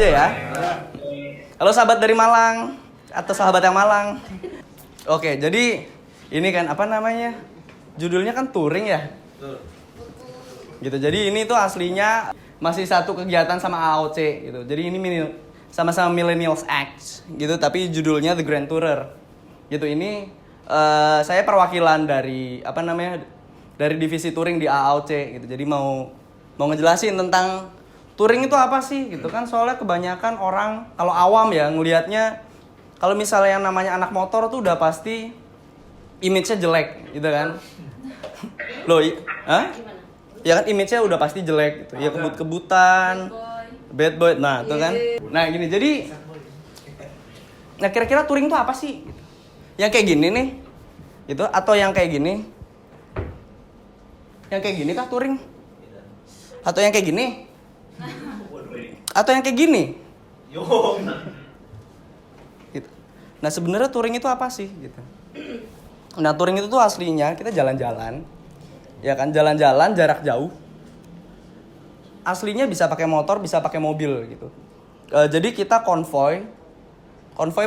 ya. Halo sahabat dari Malang atau sahabat yang Malang. Oke, jadi ini kan apa namanya? Judulnya kan touring ya. Gitu. Jadi ini tuh aslinya masih satu kegiatan sama AOC gitu. Jadi ini sama-sama Millennials X gitu, tapi judulnya The Grand Tourer. Gitu. Ini saya perwakilan dari apa namanya? Dari divisi touring di AOC gitu. Jadi mau ngejelasin tentang touring itu apa sih gitu kan, soalnya kebanyakan orang kalau awam ya ngelihatnya kalau misalnya yang namanya anak motor tuh udah pasti image-nya jelek gitu kan. Loh, ya kan image-nya udah pasti jelek gitu. Ya kebut-kebutan, bad boy. Nah, itu kan. Nah, gini. Jadi nah kira-kira touring tuh apa sih gitu. Yang kayak gini nih. Gitu atau yang kayak gini? Yang kayak gini kah touring? Atau yang kayak gini? Atau yang kayak gini? Gitu. Nah sebenarnya touring itu apa sih? Gitu. Nah touring itu tuh aslinya kita jalan-jalan, ya kan, jalan-jalan jarak jauh. Aslinya bisa pakai motor, bisa pakai mobil gitu. Jadi kita konvoy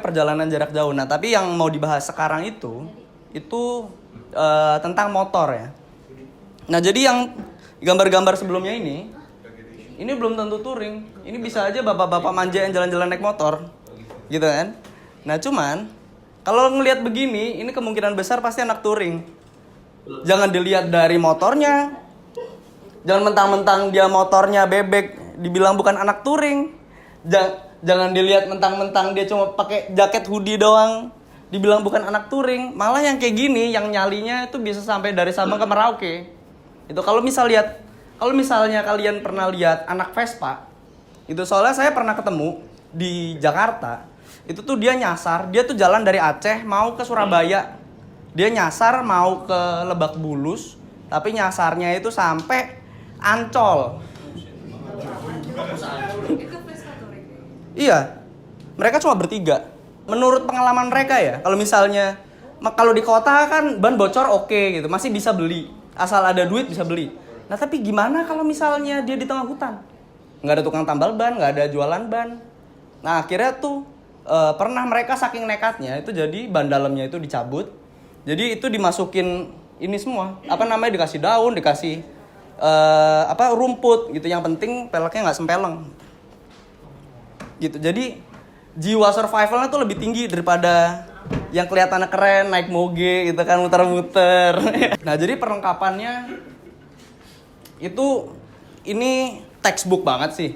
perjalanan jarak jauh. Nah tapi yang mau dibahas sekarang itu tentang motor ya. Nah jadi yang gambar-gambar sebelumnya ini belum tentu touring. Ini bisa aja bapak-bapak manja yang jalan-jalan naik motor. Gitu kan. Nah cuman kalau ngelihat begini, ini kemungkinan besar pasti anak touring. Jangan dilihat dari motornya. Jangan mentang-mentang dia motornya bebek dibilang bukan anak touring. Jangan dilihat mentang-mentang dia cuma pakai jaket hoodie doang dibilang bukan anak touring. Malah yang kayak gini, yang nyalinya itu bisa sampai dari Sabang ke Merauke. Itu kalau misalnya kalian pernah lihat anak Vespa, itu soalnya saya pernah ketemu di Jakarta. Itu tuh dia tuh jalan dari Aceh mau ke Surabaya. Dia nyasar mau ke Lebak Bulus, tapi nyasarnya itu sampai Ancol. Iya, mereka cuma bertiga. Menurut pengalaman mereka ya, kalau di kota kan ban bocor oke gitu, masih bisa beli. Asal ada duit bisa beli. Nah tapi gimana kalau misalnya dia di tengah hutan? Nggak ada tukang tambal ban, nggak ada jualan ban. Nah akhirnya tuh pernah mereka saking nekatnya itu jadi ban dalamnya itu dicabut. Jadi itu dimasukin ini semua. Apa namanya, dikasih daun, dikasih rumput gitu. Yang penting peleknya nggak sempeleng. Gitu. Jadi jiwa survivalnya tuh lebih tinggi daripada yang kelihatannya keren naik moge gitu kan, muter-muter. Nah jadi perlengkapannya itu ini textbook banget sih.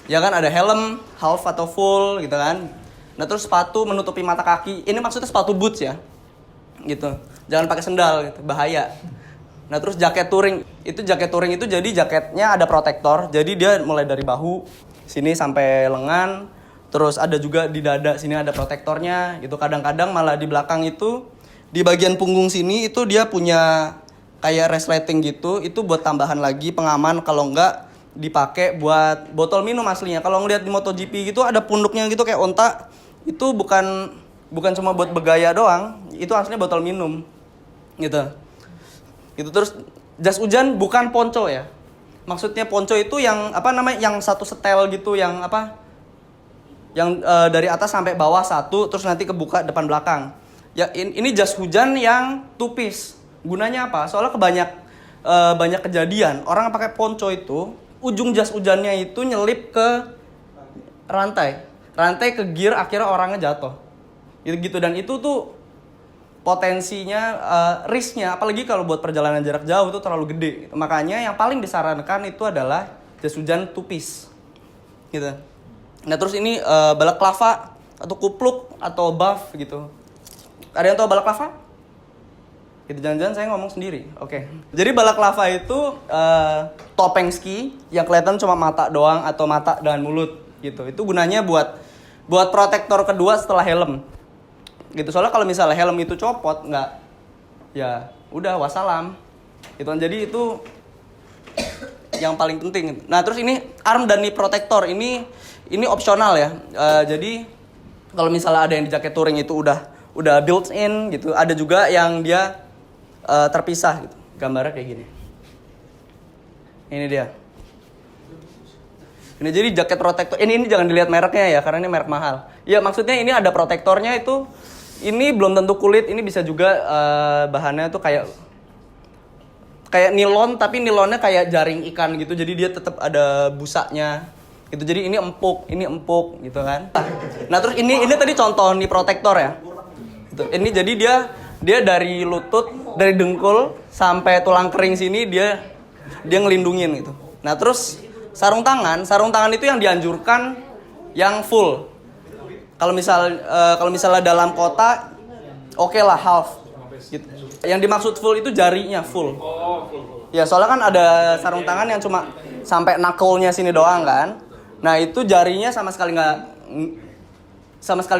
Ya kan, ada helm half atau full gitu kan. Nah terus sepatu menutupi mata kaki. Ini maksudnya sepatu boots ya. Gitu. Jangan pakai sendal gitu, bahaya. Nah terus jaket touring itu jadi jaketnya ada protektor. Jadi dia mulai dari bahu sini sampai lengan. Terus ada juga di dada sini ada protektornya gitu. Kadang-kadang malah di belakang itu di bagian punggung sini itu dia punya kayak resleting gitu. Itu buat tambahan lagi pengaman kalau enggak dipakai buat botol minum aslinya. Kalau ngelihat di MotoGP gitu ada punduknya gitu kayak onta. Itu bukan cuma buat bergaya doang. Itu aslinya botol minum. Gitu. Gitu. Terus jas hujan bukan ponco ya. Maksudnya ponco itu yang apa namanya, yang satu setel gitu, yang apa? Yang dari atas sampai bawah satu, terus nanti kebuka depan belakang. Ya ini jas hujan yang two piece. Gunanya apa? Soalnya banyak kejadian orang yang pakai ponco itu ujung jas hujannya itu nyelip ke rantai ke gear, akhirnya orangnya jatuh. Gitu. Dan itu tuh potensinya, risknya, apalagi kalau buat perjalanan jarak jauh itu terlalu gede. Makanya yang paling disarankan itu adalah jas hujan two piece. Gitu. Nah terus ini balaklava atau kupluk atau buff gitu. Ada yang tahu balaklava? Gitu, jangan-jangan saya ngomong sendiri. Oke. Jadi balaklava itu topeng ski yang kelihatan cuma mata doang atau mata dengan mulut gitu. Itu gunanya buat protektor kedua setelah helm. Gitu. Soalnya kalau misalnya helm itu copot, nggak, ya udah wassalam. Gitu kan. Jadi itu yang paling penting. Nah terus ini arm dan knee protector ini opsional ya. Jadi kalau misalnya ada yang di jaket touring itu udah built in gitu. Ada juga yang dia terpisah gitu. Gambarnya kayak gini. Ini dia. Ini jadi jaket protektor. Ini jangan dilihat mereknya ya, karena ini merek mahal. Ya maksudnya ini ada protektornya itu. Ini belum tentu kulit, ini bisa juga bahannya tuh kayak nilon, tapi nilonnya kayak jaring ikan gitu. Jadi dia tetap ada busanya. Gitu. Jadi ini empuk gitu kan. Nah, terus ini tadi contoh nih protektor ya. Gitu. Ini jadi dia dari lutut, dari dengkul sampai tulang kering sini dia ngelindungin gitu. Nah, terus sarung tangan itu yang dianjurkan yang full. Kalau misalnya dalam kota, oke lah half. Gitu. Yang dimaksud full itu jarinya full. Ya soalnya kan ada sarung tangan yang cuma sampai knuckle-nya sini doang kan. Nah itu jarinya sama sekali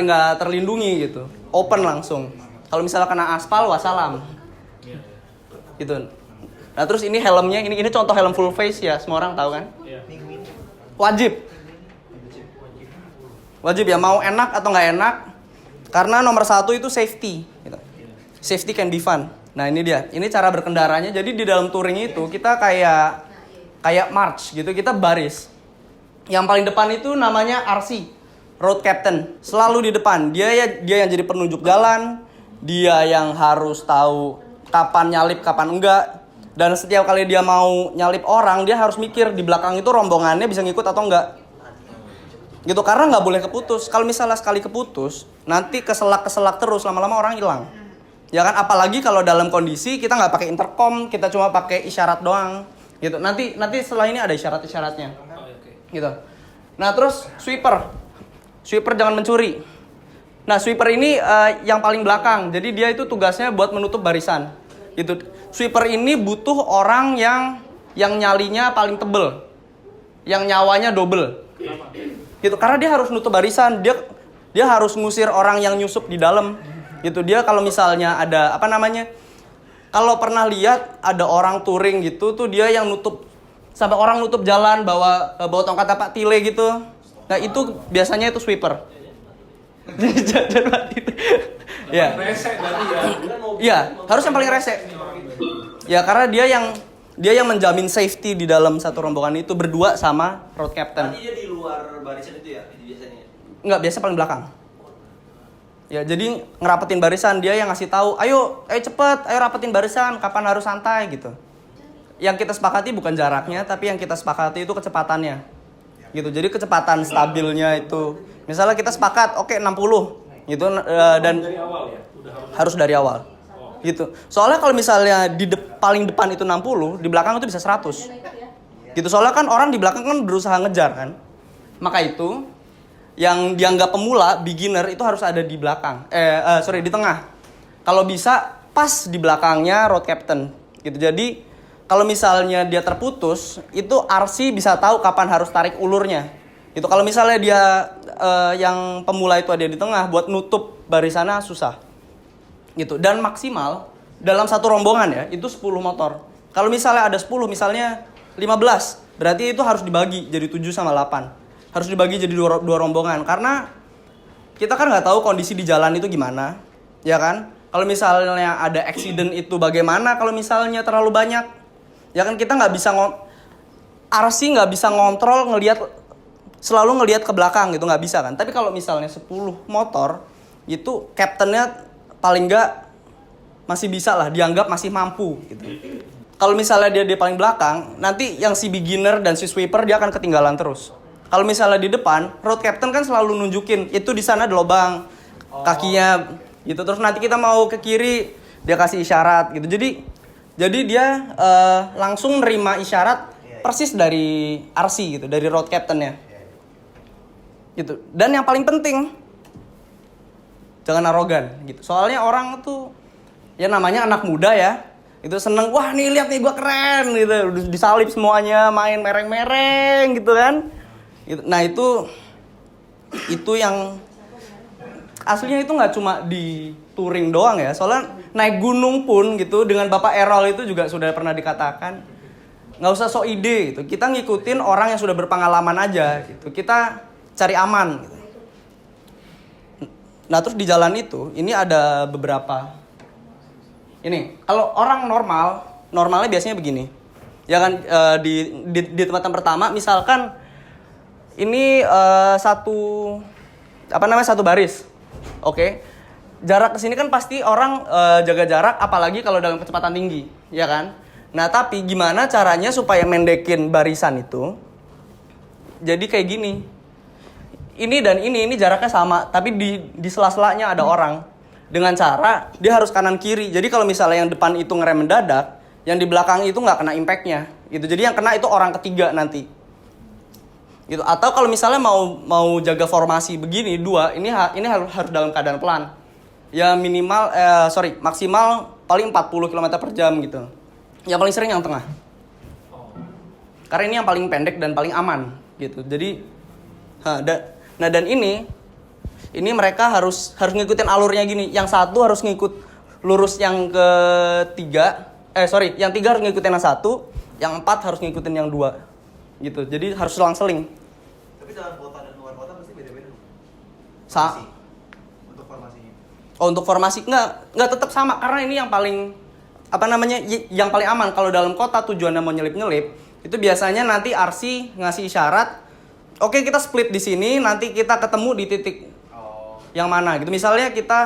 nggak terlindungi gitu. Open langsung. Kalau misalnya kena aspal, wassalam. Gitu. Nah terus ini helmnya, ini contoh helm full face ya, semua orang tahu kan? Wajib ya, mau enak atau nggak enak, karena nomor 1 itu safety. Gitu. Safety can be fun. Nah ini dia, ini cara berkendaranya. Jadi di dalam touring itu kita kayak march gitu, kita baris. Yang paling depan itu namanya RC, Road Captain. Selalu di depan, dia yang jadi penunjuk jalan, dia yang harus tahu kapan nyalip, kapan enggak. Dan setiap kali dia mau nyalip orang, dia harus mikir di belakang itu rombongannya bisa ngikut atau enggak. Gitu, karena nggak boleh keputus. Kalau misalnya sekali keputus, nanti keselak terus, lama-lama orang hilang. Ya kan, apalagi kalau dalam kondisi kita nggak pakai intercom, kita cuma pakai isyarat doang. Gitu. Nanti setelah ini ada isyaratnya. Gitu. Nah terus sweeper jangan mencuri. Nah sweeper ini yang paling belakang, jadi dia itu tugasnya buat menutup barisan. Gitu. Sweeper ini butuh orang yang nyalinya paling tebel, yang nyawanya double. Gitu, karena dia harus nutup barisan, dia harus ngusir orang yang nyusup di dalam. Gitu, dia kalau misalnya ada kalau pernah lihat ada orang touring gitu tuh, dia yang nutup sampai orang nutup jalan bawa tongkat tapak tile gitu. Nah itu biasanya itu sweeper. Ya. Iya, harus yang paling rese. Ya karena dia yang menjamin safety di dalam satu rombongan itu berdua sama road captain. Tadi dia di luar barisan itu ya biasanya? Enggak, biasa paling belakang. Ya, jadi ngerapetin barisan, dia yang ngasih tahu, ayo cepet, ayo rapetin barisan, kapan harus santai gitu. Yang kita sepakati bukan jaraknya, tapi yang kita sepakati itu kecepatannya. Gitu. Jadi kecepatan stabilnya itu, misalnya kita sepakat, oke 60 gitu, dan dari awal ya? harus dari awal. Gitu. Soalnya kalau misalnya paling depan itu 60, di belakang itu bisa 100. Gitu. Soalnya kan orang di belakang kan berusaha ngejar kan. Maka itu yang dianggap pemula, beginner itu harus ada di belakang. Di tengah. Kalau bisa pas di belakangnya road captain. Gitu. Jadi kalau misalnya dia terputus, itu RC bisa tahu kapan harus tarik ulurnya. Gitu. Kalau misalnya dia yang pemula itu ada di tengah, buat nutup barisannya susah. Gitu. Dan maksimal dalam satu rombongan ya, itu 10 motor. Kalau misalnya ada 10, misalnya 15, berarti itu harus dibagi jadi 7 sama 8. Harus dibagi jadi dua rombongan. Karena kita kan nggak tahu kondisi di jalan itu gimana. Ya kan? Kalau misalnya ada accident itu bagaimana kalau misalnya terlalu banyak. Ya kan kita nggak bisa RC nggak bisa ngontrol selalu ngelihat ke belakang gitu, nggak bisa kan. Tapi kalau misalnya 10 motor, itu captainnya paling nggak masih bisa lah, dianggap masih mampu gitu. Kalau misalnya dia paling belakang, nanti yang si beginner dan si sweeper dia akan ketinggalan terus. Kalau misalnya di depan, road captain kan selalu nunjukin itu di sana ada lubang kakinya gitu. Terus nanti kita mau ke kiri, dia kasih isyarat gitu. Jadi dia langsung nerima isyarat persis dari RC gitu, dari road captain-nya. Gitu. Dan yang paling penting, jangan arogan gitu. Soalnya orang tuh ya namanya anak muda ya, itu seneng, wah nih lihat nih gue keren gitu, disalip semuanya, main mereng-mereng gitu kan. Nah itu yang aslinya itu nggak cuma di touring doang ya, soalnya naik gunung pun gitu dengan Bapak Errol itu juga sudah pernah dikatakan nggak usah sok ide gitu, kita ngikutin orang yang sudah berpengalaman aja gitu, kita cari aman gitu. Nah terus di jalan itu ini ada beberapa ini, kalau orang normalnya biasanya begini ya kan, di tempat pertama misalkan Ini satu baris. Oke. Jarak ke sini kan pasti orang jaga jarak, apalagi kalau dalam kecepatan tinggi, ya kan? Nah, tapi gimana caranya supaya mendekin barisan itu? Jadi kayak gini. Ini dan ini jaraknya sama, tapi di sela-selanya ada orang. Dengan cara dia harus kanan kiri. Jadi kalau misalnya yang depan itu ngerem mendadak, yang di belakang itu nggak kena impact-nya. Gitu. Jadi yang kena itu orang ketiga nanti. Gitu. Atau kalau misalnya mau jaga formasi begini dua, ini harus dalam keadaan pelan. Ya maksimal paling 40 km per jam gitu. Yang paling sering yang tengah. Karena ini yang paling pendek dan paling aman gitu. Jadi dan ini mereka harus ngikutin alurnya gini. Yang satu harus ngikut lurus yang ketiga. Yang tiga harus ngikutin yang satu, yang empat harus ngikutin yang dua. Gitu. Jadi harus selang-seling. Tapi dalam kota dan luar kota pasti beda-beda. Untuk formasinya. Oh, untuk formasi nggak tetap sama karena ini yang paling yang paling aman. Kalau dalam kota tujuannya mau nyelip-nyelip, itu biasanya nanti RC ngasih isyarat, oke, kita split di sini, nanti kita ketemu di titik yang mana gitu. Misalnya kita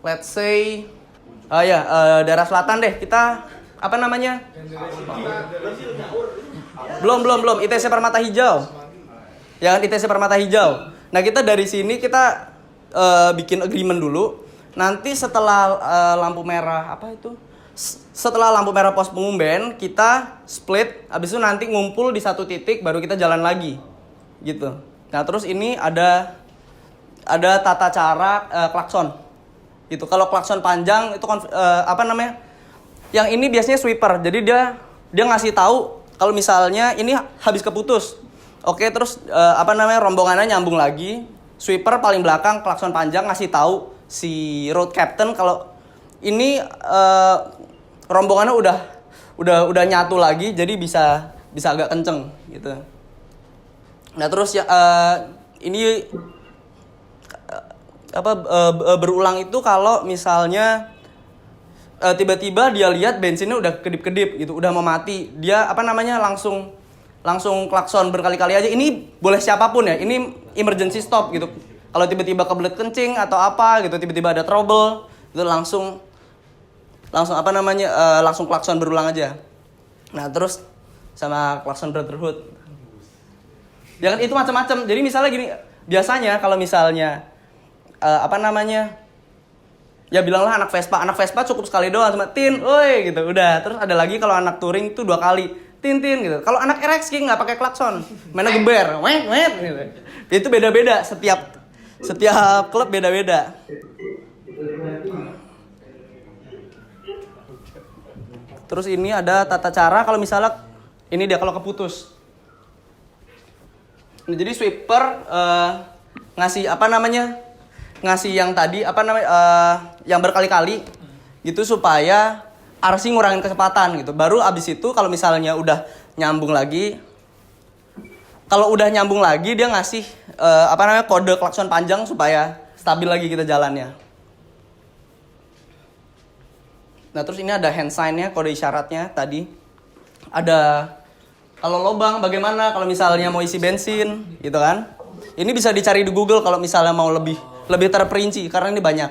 let's say daerah selatan deh. Kita belum ITC Permata Hijau. Ya kan, ITC Permata Hijau. Nah, kita dari sini kita bikin agreement dulu. Nanti setelah lampu merah setelah lampu merah pos pengumben, kita split. Habis itu nanti ngumpul di satu titik, baru kita jalan lagi. Gitu. Nah, terus ini ada tata cara klakson. Gitu. Kalau klakson panjang itu yang ini biasanya sweeper. Jadi dia ngasih tahu kalau misalnya ini habis keputus. Oke, terus rombongannya nyambung lagi. Sweeper paling belakang, klakson panjang ngasih tahu si road captain kalau ini rombongannya udah nyatu lagi, jadi bisa agak kenceng gitu. Nah, terus ini berulang itu kalau misalnya tiba-tiba dia lihat bensinnya udah kedip-kedip gitu, udah mau mati, dia langsung klakson berkali-kali aja. Ini boleh siapapun ya, ini emergency stop gitu. Kalau tiba-tiba kebelet kencing atau apa gitu, tiba-tiba ada trouble, itu langsung klakson berulang aja. Nah, terus sama klakson brotherhood. Ya kan, itu macam-macam. Jadi misalnya gini, biasanya kalau misalnya ya bilanglah anak Vespa cukup sekali doang sama tin, oi gitu, udah. Terus ada lagi kalau anak touring itu 2 kali, tin gitu. Kalau anak RX King nggak pakai klakson, mainnya geber, wet gitu. Itu beda-beda, setiap klub beda-beda. Terus ini ada tata cara kalau misalnya ini dia kalau keputus. Nah, jadi sweeper ngasih ngasih yang tadi yang berkali-kali gitu supaya RC ngurangin kecepatan gitu. Baru abis itu kalau misalnya udah nyambung lagi, dia ngasih kode klakson panjang supaya stabil lagi kita jalannya. Nah, terus ini ada hand sign-nya, kode isyaratnya tadi. Ada kalau lobang bagaimana kalau misalnya mau isi bensin gitu kan. Ini bisa dicari di Google kalau misalnya mau lebih terperinci karena ini banyak.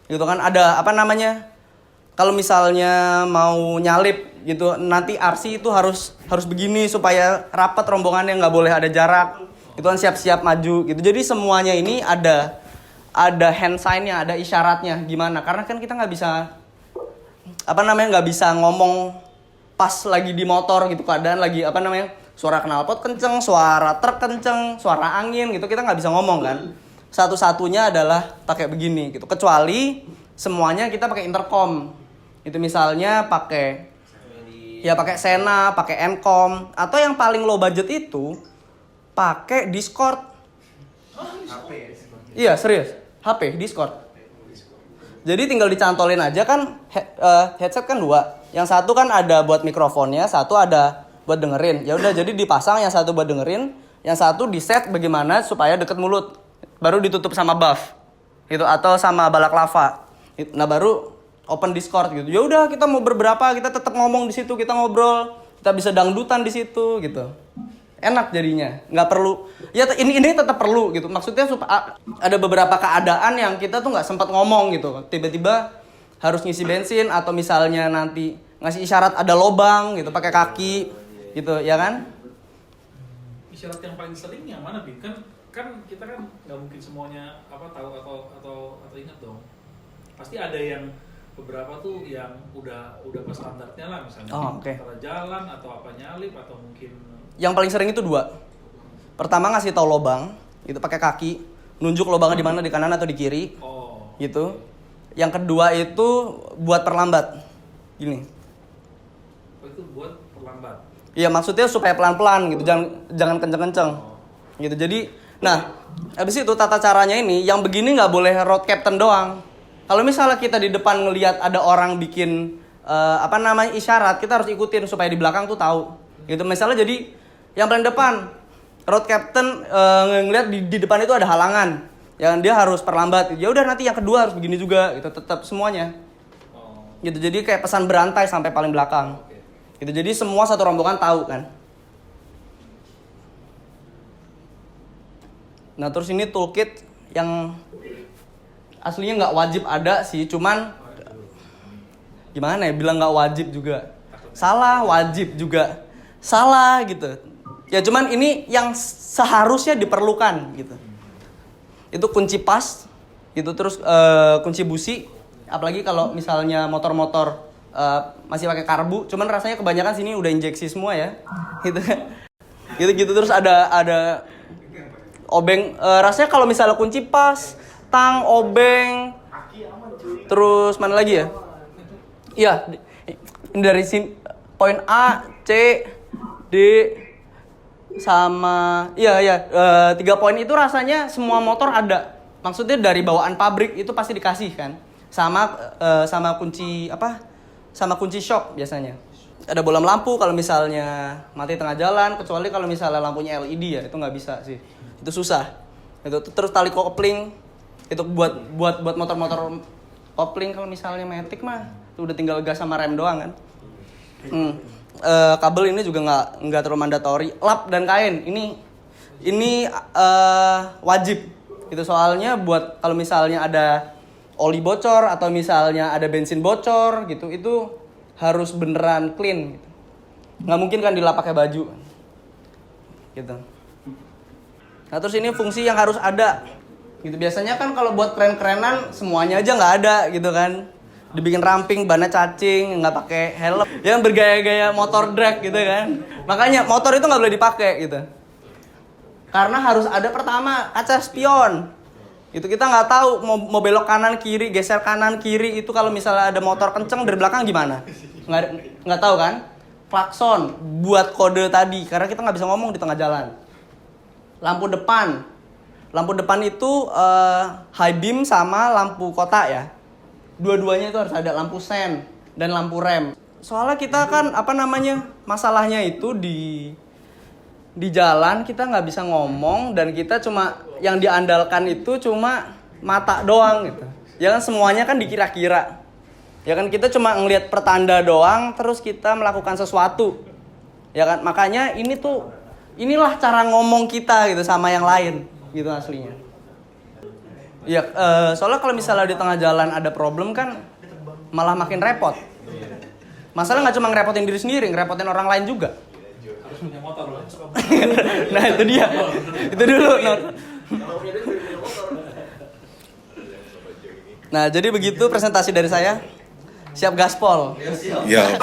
Gitu kan, ada kalau misalnya mau nyalip gitu, nanti RC itu harus begini supaya rapat rombongannya, nggak boleh ada jarak. Itu kan siap-siap maju gitu. Jadi semuanya ini ada hand sign-nya, ada isyaratnya gimana. Karena kan kita nggak bisa ngomong pas lagi di motor gitu, keadaan lagi suara knalpot kenceng, suara truk kenceng, suara angin gitu, kita nggak bisa ngomong kan. Satu-satunya adalah pakai begini gitu. Kecuali semuanya kita pakai intercom. Itu misalnya pakai Sena, pakai Encom, atau yang paling low budget itu pakai Discord. Iya, serius. HP Discord. Jadi tinggal dicantolin aja kan, headset kan 2. Yang satu kan ada buat mikrofonnya, satu ada buat dengerin. Ya udah, jadi dipasang yang satu buat dengerin, yang satu di set bagaimana supaya deket mulut. Baru ditutup sama buff. Gitu, atau sama balaklava. Nah, baru open Discord gitu. Ya udah, kita mau berberapa, kita tetap ngomong di situ, kita ngobrol, kita bisa dangdutan di situ gitu. enak jadinya, nggak perlu. Ya ini tetap perlu gitu. Maksudnya ada beberapa keadaan yang kita tuh nggak sempat ngomong gitu. Tiba-tiba harus ngisi bensin atau misalnya nanti ngasih isyarat ada lobang gitu pakai kaki gitu, ya kan? Isyarat yang paling sering yang mana, Bin? Kan kita kan nggak mungkin semuanya tahu atau ingat dong. Pasti ada yang beberapa tuh yang udah pas standarnya lah, misalnya antara jalan atau apa nyalip atau mungkin. Yang paling sering itu 2. Pertama ngasih tahu lobang, itu pakai kaki, nunjuk lobangnya di mana, di kanan atau di kiri. Gitu. Yang kedua itu buat perlambat. Gini. Itu buat perlambat. Iya, maksudnya supaya pelan-pelan gitu, jangan kenceng-kenceng. Gitu. Jadi, nah, habis itu tata caranya ini yang begini nggak boleh road captain doang. Kalau misalnya kita di depan ngelihat ada orang bikin isyarat, kita harus ikutin supaya di belakang tuh tahu. Gitu. Misalnya jadi yang paling depan road captain ngelihat di depan itu ada halangan, yang dia harus perlambat. Ya udah, nanti yang kedua harus begini juga gitu, tetap semuanya. Gitu. Jadi kayak pesan berantai sampai paling belakang. Gitu. Jadi semua satu rombongan tahu kan. Nah, terus ini toolkit yang aslinya nggak wajib ada sih, cuman gimana ya, bilang nggak wajib juga salah, wajib juga salah gitu. Ya cuman ini yang seharusnya diperlukan gitu. Itu kunci pas, itu terus kunci busi, apalagi kalau misalnya motor-motor masih pakai karbu, cuman rasanya kebanyakan sini udah injeksi semua ya, gitu. Gitu terus ada obeng, rasanya kalau misalnya kunci pas, tang, obeng, terus mana lagi ya? Iya, dari sini poin A, C, D, sama 3 poin itu rasanya semua motor ada. Maksudnya dari bawaan pabrik itu pasti dikasih kan, sama kunci sama kunci shock biasanya. Ada bolam lampu kalau misalnya mati tengah jalan, kecuali kalau misalnya lampunya LED ya, itu nggak bisa sih, itu susah. Itu terus tali kopling. Itu buat motor-motor kopling. Kalau misalnya matic mah itu udah tinggal gas sama rem doang kan. Kabel ini juga nggak terlalu mandatori. Lap dan kain ini wajib. Itu soalnya buat kalau misalnya ada oli bocor atau misalnya ada bensin bocor gitu, itu harus beneran clean gitu. Nggak mungkin kan dilap pakai baju gitu. Nah, terus ini fungsi yang harus ada gitu. Biasanya kan kalau buat keren-kerenan semuanya aja nggak ada gitu kan, dibikin ramping, bannya cacing, nggak pakai helm, yang bergaya-gaya motor drag gitu kan. Makanya motor itu nggak boleh dipakai gitu, karena harus ada pertama kaca spion gitu. Kita nggak tahu mau belok kanan kiri, geser kanan kiri, itu kalau misalnya ada motor kenceng dari belakang gimana, nggak tahu kan. Klakson buat kode tadi, karena kita nggak bisa ngomong di tengah jalan. Lampu depan itu high beam sama lampu kotak ya. Dua-duanya itu harus ada, lampu sen dan lampu rem. Soalnya kita kan masalahnya itu di jalan kita nggak bisa ngomong, dan kita cuma yang diandalkan itu cuma mata doang gitu. Ya kan, semuanya kan dikira-kira. Ya kan, kita cuma ngelihat pertanda doang terus kita melakukan sesuatu. Ya kan, makanya inilah cara ngomong kita gitu sama yang lain. Gitu aslinya. Iya, soalnya kalau misalnya di tengah jalan ada problem kan malah makin repot. Masalah nggak cuma ngerepotin diri sendiri, ngerepotin orang lain juga. Harus punya motor loh. Nah itu dia. Itu dulu. Nah jadi begitu presentasi dari saya. Siap gaspol. Ya.